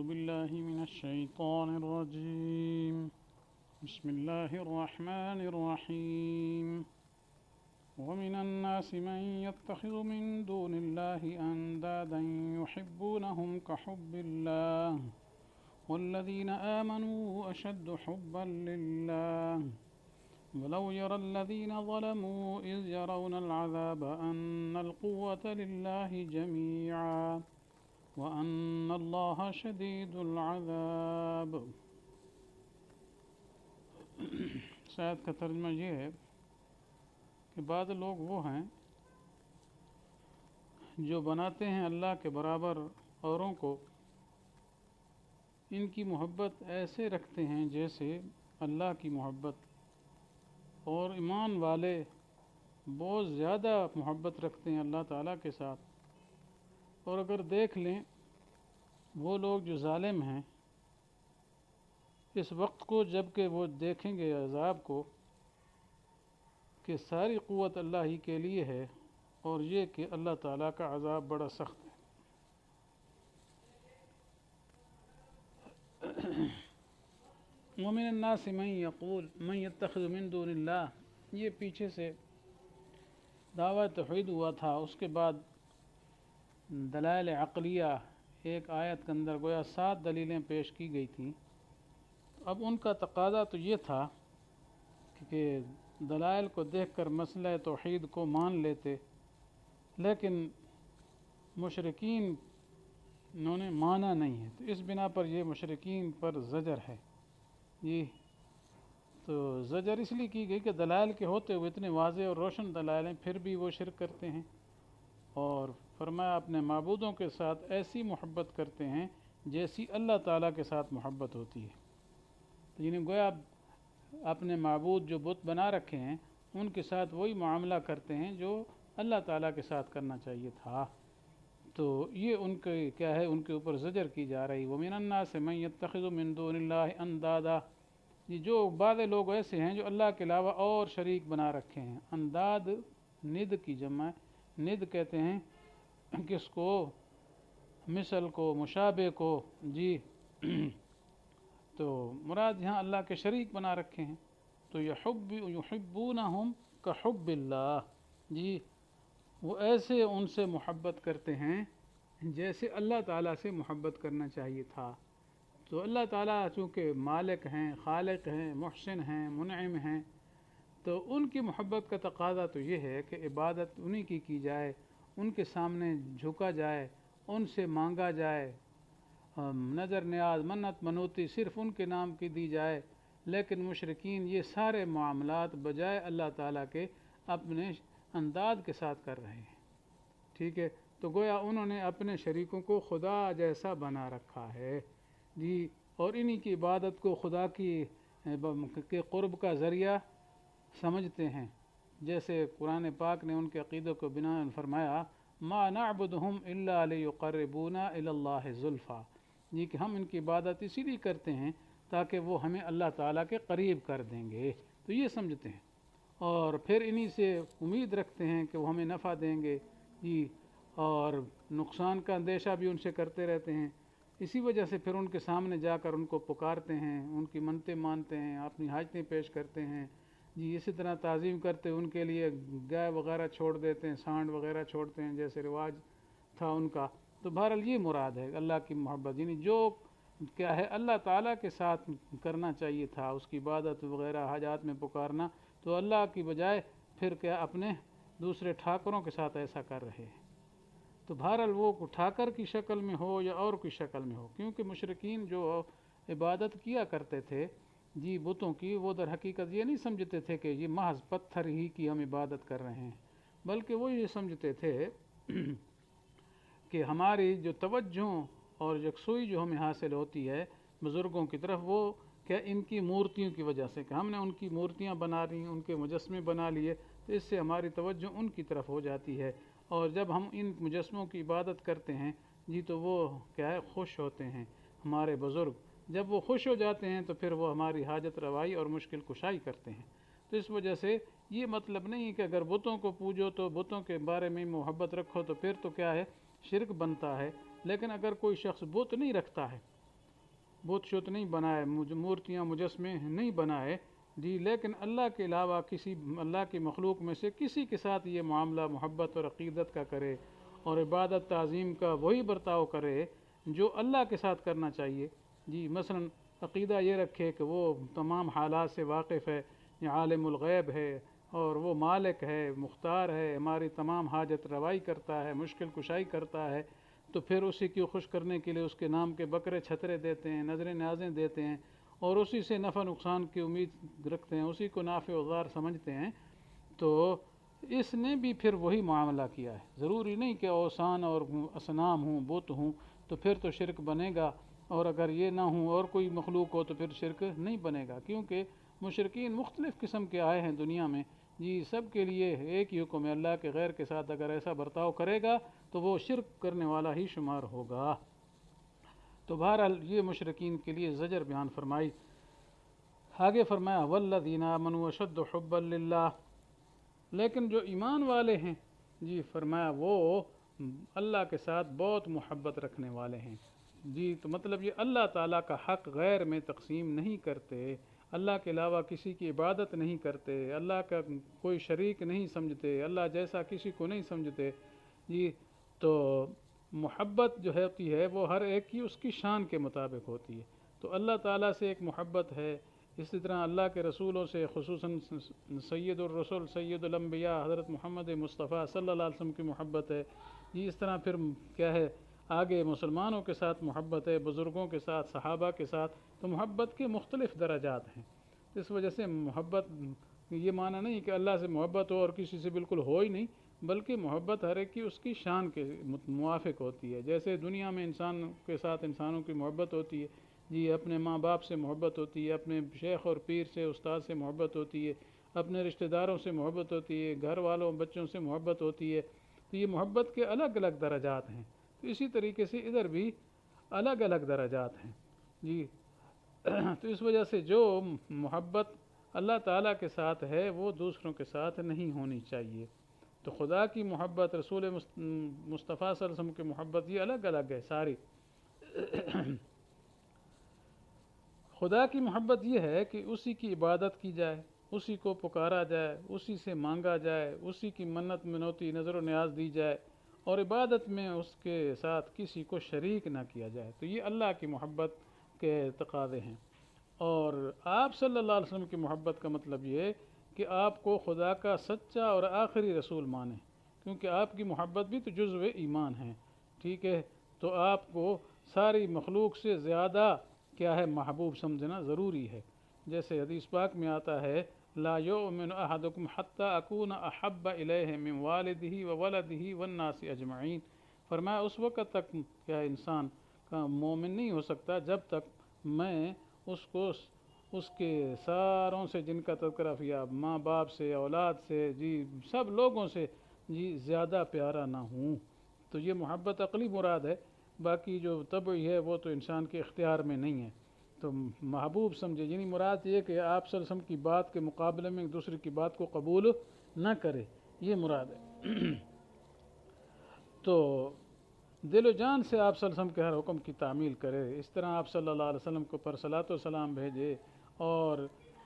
بالله من الشيطان الرجيم. بسم الله الرحمن الرحيم. ومن الناس من يتخذ من دون الله أندادا يحبونهم كحب الله والذين آمنوا أشد حبا لله ولو يرى الذين ظلموا إذ يرون العذاب أن القوة لله جميعا وَأَنَّ اللَّهَ شَدِيدُ الْعَذَابِ. اس آیت کا ترجمہ یہ ہے کہ بعض لوگ وہ ہیں جو بناتے ہیں اللہ کے برابر اوروں کو، ان کی محبت ایسے رکھتے ہیں جیسے اللہ کی محبت، اور ایمان والے بہت زیادہ محبت رکھتے ہیں اللہ تعالیٰ کے ساتھ. اور اگر دیکھ لیں وہ لوگ جو ظالم ہیں اس وقت کو، جب کہ وہ دیکھیں گے عذاب کو، کہ ساری قوت اللہ ہی کے لیے ہے، اور یہ کہ اللہ تعالیٰ کا عذاب بڑا سخت ہے. وَمِنَ النَّاسِ مَن يَتَّخِذُ مِن دُونِ اللَّهِ، یہ پیچھے سے دعویٰ توحید ہوا تھا، اس کے بعد دلائل عقلیہ ایک آیت کے اندر گویا 7 دلیلیں پیش کی گئی تھیں. اب ان کا تقاضا تو یہ تھا کہ دلائل کو دیکھ کر مسئلہ توحید کو مان لیتے، لیکن مشرکین انہوں نے مانا نہیں ہے، تو اس بنا پر یہ مشرکین پر زجر ہے. جی تو زجر اس لیے کی گئی کہ دلائل کے ہوتے ہوئے اتنے واضح اور روشن دلائل ہیں، پھر بھی وہ شرک کرتے ہیں، اور فرمایا اپنے معبودوں کے ساتھ ایسی محبت کرتے ہیں جیسی اللہ تعالیٰ کے ساتھ محبت ہوتی ہے. تو یعنی گویا اپنے معبود جو بت بنا رکھے ہیں ان کے ساتھ وہی معاملہ کرتے ہیں جو اللہ تعالیٰ کے ساتھ کرنا چاہیے تھا. تو یہ ان کے کیا ہے، ان کے اوپر زجر کی جا رہی. وَمِنَ النَّاسِ مَن يَتَّخِذُ مِن دُونِ اللَّهِ أَندَادًا، یہ جو بعض لوگ ایسے ہیں جو اللہ کے علاوہ اور شریک بنا رکھے ہیں. انداد ند کی جمع ہے. ند کہتے ہیں کس کو؟ مثل کو، مشابہ کو. جی تو مراد یہاں اللہ کے شریک بنا رکھے ہیں. تو یحبونہم کحب اللہ، جی وہ ایسے ان سے محبت کرتے ہیں جیسے اللہ تعالیٰ سے محبت کرنا چاہیے تھا. تو اللہ تعالیٰ چونکہ مالک ہیں، خالق ہیں، محسن ہیں، منعم ہیں، تو ان کی محبت کا تقاضا تو یہ ہے کہ عبادت انہی کی جائے، ان کے سامنے جھکا جائے، ان سے مانگا جائے، نظر نیاز منت منوتی صرف ان کے نام کی دی جائے. لیکن مشرکین یہ سارے معاملات بجائے اللہ تعالیٰ کے اپنے انداز کے ساتھ کر رہے ہیں. ٹھیک ہے، تو گویا انہوں نے اپنے شریکوں کو خدا جیسا بنا رکھا ہے. جی اور انہی کی عبادت کو خدا کے قرب کا ذریعہ سمجھتے ہیں. جیسے قرآن پاک نے ان کے عقیدوں کو بنا فرمایا ما نعبدہم الا لیقربونا الی اللہ زلفیٰ، یہ کہ ہم ان کی عبادت اسی لیے کرتے ہیں تاکہ وہ ہمیں اللہ تعالیٰ کے قریب کر دیں گے. تو یہ سمجھتے ہیں، اور پھر انہی سے امید رکھتے ہیں کہ وہ ہمیں نفع دیں گے. جی اور نقصان کا اندیشہ بھی ان سے کرتے رہتے ہیں. اسی وجہ سے پھر ان کے سامنے جا کر ان کو پکارتے ہیں، ان کی منتیں مانتے ہیں، اپنی حاجتیں پیش کرتے ہیں. جی اسی طرح تعظیم کرتے ان کے لیے گائے وغیرہ چھوڑ دیتے ہیں، سانڈ وغیرہ چھوڑتے ہیں جیسے رواج تھا ان کا. تو بہرحال یہ مراد ہے اللہ کی محبت، یعنی جو کیا ہے اللہ تعالیٰ کے ساتھ کرنا چاہیے تھا، اس کی عبادت وغیرہ حاجات میں پکارنا، تو اللہ کی بجائے پھر کیا اپنے دوسرے ٹھاکروں کے ساتھ ایسا کر رہے ہیں. تو بہرحال وہ ٹھاکر کی شکل میں ہو یا اور کی شکل میں ہو، کیونکہ مشرکین جو عبادت کیا کرتے تھے جی بتوں کی، وہ در حقیقت یہ نہیں سمجھتے تھے کہ یہ محض پتھر ہی کی ہم عبادت کر رہے ہیں، بلکہ وہ یہ سمجھتے تھے کہ ہماری جو توجہ اور یکسوئی جو ہمیں حاصل ہوتی ہے بزرگوں کی طرف، وہ کہ ان کی مورتیوں کی وجہ سے، کہ ہم نے ان کی مورتیاں بنا لی، ان کے مجسمے بنا لیے، تو اس سے ہماری توجہ ان کی طرف ہو جاتی ہے. اور جب ہم ان مجسموں کی عبادت کرتے ہیں جی تو وہ کیا ہے خوش ہوتے ہیں. ہمارے بزرگ جب وہ خوش ہو جاتے ہیں تو پھر وہ ہماری حاجت روائی اور مشکل کشائی کرتے ہیں. تو اس وجہ سے یہ مطلب نہیں کہ اگر بتوں کو پوجو تو بتوں کے بارے میں محبت رکھو تو پھر تو کیا ہے شرک بنتا ہے. لیکن اگر کوئی شخص بت نہیں رکھتا ہے بت شت نہیں بنائے، مورتیاں مجسمے نہیں بنائے جی، لیکن اللہ کے علاوہ اللہ کی مخلوق میں سے کسی کے ساتھ یہ معاملہ محبت اور عقیدت کا کرے اور عبادت تعظیم کا وہی برتاؤ کرے جو اللہ کے ساتھ کرنا چاہیے جی۔ مثلا عقیدہ یہ رکھے کہ وہ تمام حالات سے واقف ہے، یہ عالم الغیب ہے اور وہ مالک ہے، مختار ہے، ہماری تمام حاجت روائی کرتا ہے، مشکل کشائی کرتا ہے، تو پھر اسی کی خوش کرنے کے لیے اس کے نام کے بکرے چھترے دیتے ہیں، نظریں نیازیں دیتے ہیں اور اسی سے نفع نقصان کی امید رکھتے ہیں، اسی کو نافع و ضار سمجھتے ہیں، تو اس نے بھی پھر وہی معاملہ کیا ہے۔ ضروری نہیں کہ اوثان اور اصنام ہوں، بت ہوں، تو پھر تو شرک بنے گا، اور اگر یہ نہ ہوں اور کوئی مخلوق ہو تو پھر شرک نہیں بنے گا، کیونکہ مشرکین مختلف قسم کے آئے ہیں دنیا میں جی، سب کے لیے ایک ہی حکم ہے، اللہ کے غیر کے ساتھ اگر ایسا برتاؤ کرے گا تو وہ شرک کرنے والا ہی شمار ہوگا۔ تو بہرحال یہ مشرکین کے لیے زجر بیان فرمائی۔ آگے فرمایا والذین آمنوا اشد حبا للہ، لیکن جو ایمان والے ہیں جی، فرمایا وہ اللہ کے ساتھ بہت محبت رکھنے والے ہیں جی۔ تو مطلب یہ اللہ تعالیٰ کا حق غیر میں تقسیم نہیں کرتے، اللہ کے علاوہ کسی کی عبادت نہیں کرتے، اللہ کا کوئی شریک نہیں سمجھتے، اللہ جیسا کسی کو نہیں سمجھتے جی۔ تو محبت جو ہوتی ہے وہ ہر ایک کی اس کی شان کے مطابق ہوتی ہے۔ تو اللہ تعالیٰ سے ایک محبت ہے، اسی طرح اللہ کے رسولوں سے خصوصاً سید الرسول سید الانبیاء حضرت محمد مصطفیٰ صلی اللہ علیہ وسلم کی محبت ہے جی۔ اس طرح پھر کیا ہے، آگے مسلمانوں کے ساتھ محبت ہے، بزرگوں کے ساتھ، صحابہ کے ساتھ، تو محبت کے مختلف درجات ہیں۔ اس وجہ سے محبت یہ معنی نہیں کہ اللہ سے محبت ہو اور کسی سے بالکل ہو ہی نہیں، بلکہ محبت ہر ایک کی اس کی شان کے موافق ہوتی ہے۔ جیسے دنیا میں انسان کے ساتھ انسانوں کی محبت ہوتی ہے جی، اپنے ماں باپ سے محبت ہوتی ہے، اپنے شیخ اور پیر سے استاد سے محبت ہوتی ہے، اپنے رشتہ داروں سے محبت ہوتی ہے، گھر والوں بچوں سے محبت ہوتی ہے، تو یہ محبت کے الگ الگ درجات ہیں۔ تو اسی طریقے سے ادھر بھی الگ الگ درجات ہیں جی۔ تو اس وجہ سے جو محبت اللہ تعالیٰ کے ساتھ ہے وہ دوسروں کے ساتھ نہیں ہونی چاہیے۔ تو خدا کی محبت، رسول مصطفیٰ صلی اللہ علیہ وسلم کی محبت، یہ الگ الگ ہے ساری۔ خدا کی محبت یہ ہے کہ اسی کی عبادت کی جائے، اسی کو پکارا جائے، اسی سے مانگا جائے، اسی کی منت منوتی نظر و نیاز دی جائے، اور عبادت میں اس کے ساتھ کسی کو شریک نہ کیا جائے۔ تو یہ اللہ کی محبت کے تقاضے ہیں۔ اور آپ صلی اللہ علیہ وسلم کی محبت کا مطلب یہ کہ آپ کو خدا کا سچا اور آخری رسول مانیں، کیونکہ آپ کی محبت بھی تو جزو ایمان ہے، ٹھیک ہے۔ تو آپ کو ساری مخلوق سے زیادہ کیا ہے، محبوب سمجھنا ضروری ہے۔ جیسے حدیث پاک میں آتا ہے لا یؤمن احدکم حتی اکون احب الیہ من والدہ وولدہ والناس اجمعین، فرمایا اس وقت تک کیا انسان کا مومن نہیں ہو سکتا جب تک میں اس کو اس کے ساروں سے جن کا تذکرہ کیا، ماں باپ سے، اولاد سے جی، سب لوگوں سے جی زیادہ پیارا نہ ہوں۔ تو یہ محبت عقلی مراد ہے، باقی جو طبعی ہے وہ تو انسان کے اختیار میں نہیں ہے۔ تو محبوب سمجھے یعنی مراد یہ کہ آپ صلی اللہ علیہ وسلم کی بات کے مقابلے میں دوسرے کی بات کو قبول نہ کرے، یہ مراد ہے۔ تو دل و جان سے آپ صلی اللہ علیہ وسلم کے ہر حکم کی تعمیل کرے، اس طرح آپ صلی اللہ علیہ وسلم کو پر صلاۃ و سلام بھیجے اور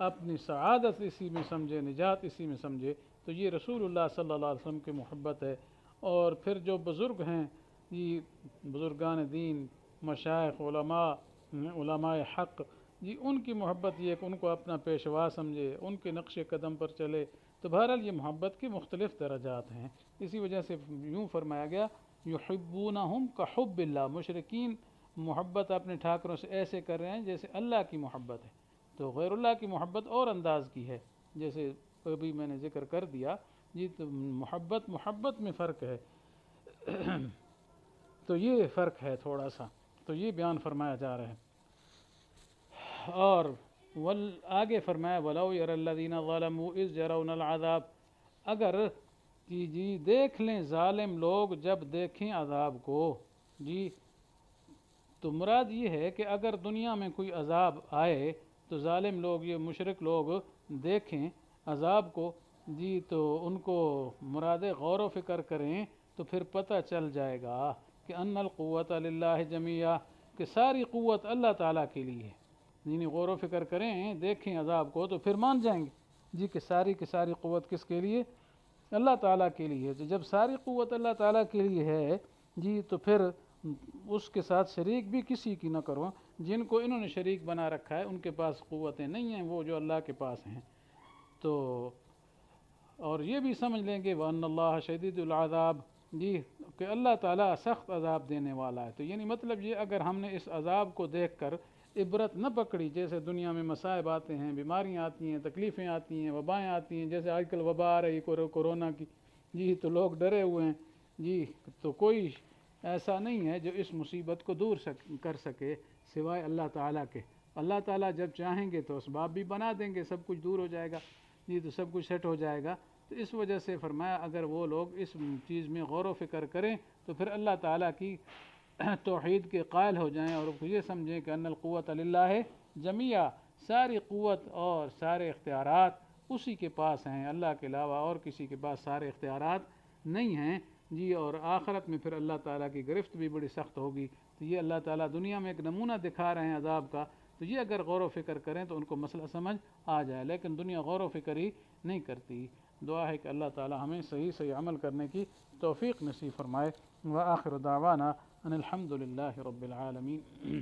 اپنی سعادت اسی میں سمجھے، نجات اسی میں سمجھے، تو یہ رسول اللہ صلی اللہ علیہ وسلم کی محبت ہے۔ اور پھر جو بزرگ ہیں یہ بزرگان دین، مشائخ، علماء حق جی، ان کی محبت یہ کہ ان کو اپنا پیشوا سمجھے، ان کے نقش قدم پر چلے۔ تو بہرحال یہ محبت کے مختلف درجات ہیں، اسی وجہ سے یوں فرمایا گیا یحبونہم کحب اللہ، مشرکین محبت اپنے ٹھاکروں سے ایسے کر رہے ہیں جیسے اللہ کی محبت ہے۔ تو غیر اللہ کی محبت اور انداز کی ہے، جیسے ابھی میں نے ذکر کر دیا جی۔ تو محبت میں فرق ہے، تو یہ فرق ہے تھوڑا سا، تو یہ بیان فرمایا جا رہا ہے۔ اور آگے فرمایا وَلَوْ يَرَى الَّذِينَ ظَلَمُوا إِذْ يَرَوْنَ الْعَذَابَ، اگر جی دیکھ لیں ظالم لوگ جب دیکھیں عذاب کو جی۔ تو مراد یہ ہے کہ اگر دنیا میں کوئی عذاب آئے تو ظالم لوگ، یہ مشرک لوگ دیکھیں عذاب کو جی، تو ان کو مراد غور و فکر کریں تو پھر پتہ چل جائے گا کہ ان القوۃ للہ جمیعا، کہ ساری قوت اللہ تعالیٰ کے لیے ہے، یعنی غور و فکر کریں، دیکھیں عذاب کو تو پھر مان جائیں گے جی کہ ساری کی ساری قوت کس کے لیے؟ اللہ تعالیٰ کے لیے ہے۔ جب ساری قوت اللہ تعالیٰ کے لیے ہے جی تو پھر اس کے ساتھ شریک بھی کسی کی نہ کرو۔ جن کو انہوں نے شریک بنا رکھا ہے ان کے پاس قوتیں نہیں ہیں، وہ جو اللہ کے پاس ہیں۔ تو اور یہ بھی سمجھ لیں گے وَأَنَّ اللَّهَ شَدِيدُ الْعَذَابِ، جی کہ اللہ تعالیٰ سخت عذاب دینے والا ہے۔ تو یعنی مطلب یہ اگر ہم نے اس عذاب کو دیکھ کر عبرت نہ پکڑی، جیسے دنیا میں مصائب آتے ہیں، بیماریاں آتی ہیں، تکلیفیں آتی ہیں، وبائیں آتی ہیں، جیسے آج کل وبا آ رہی کورونا کی، جی تو لوگ ڈرے ہوئے ہیں جی، تو کوئی ایسا نہیں ہے جو اس مصیبت کو دور کر سکے سوائے اللہ تعالیٰ کے۔ اللہ تعالیٰ جب چاہیں گے تو اسباب بھی بنا دیں گے، سب کچھ دور ہو جائے گا جی، تو سب کچھ سیٹ ہو جائے گا۔ تو اس وجہ سے فرمایا اگر وہ لوگ اس چیز میں غور و فکر کریں تو پھر اللہ تعالیٰ کی توحید کے قائل ہو جائیں اور یہ سمجھیں کہ ان القوت للہ جمیعا، ساری قوت اور سارے اختیارات اسی کے پاس ہیں، اللہ کے علاوہ اور کسی کے پاس سارے اختیارات نہیں ہیں جی۔ اور آخرت میں پھر اللہ تعالیٰ کی گرفت بھی بڑی سخت ہوگی۔ تو یہ اللہ تعالیٰ دنیا میں ایک نمونہ دکھا رہے ہیں عذاب کا، تو یہ اگر غور و فکر کریں تو ان کو مسئلہ سمجھ آ جائے، لیکن دنیا غور و فکر ہی نہیں کرتی۔ دعا ہے کہ اللہ تعالیٰ ہمیں صحیح عمل کرنے کی توفیق نصیب فرمائے۔ وآخر دعوانا ان الحمد للہ رب العالمین۔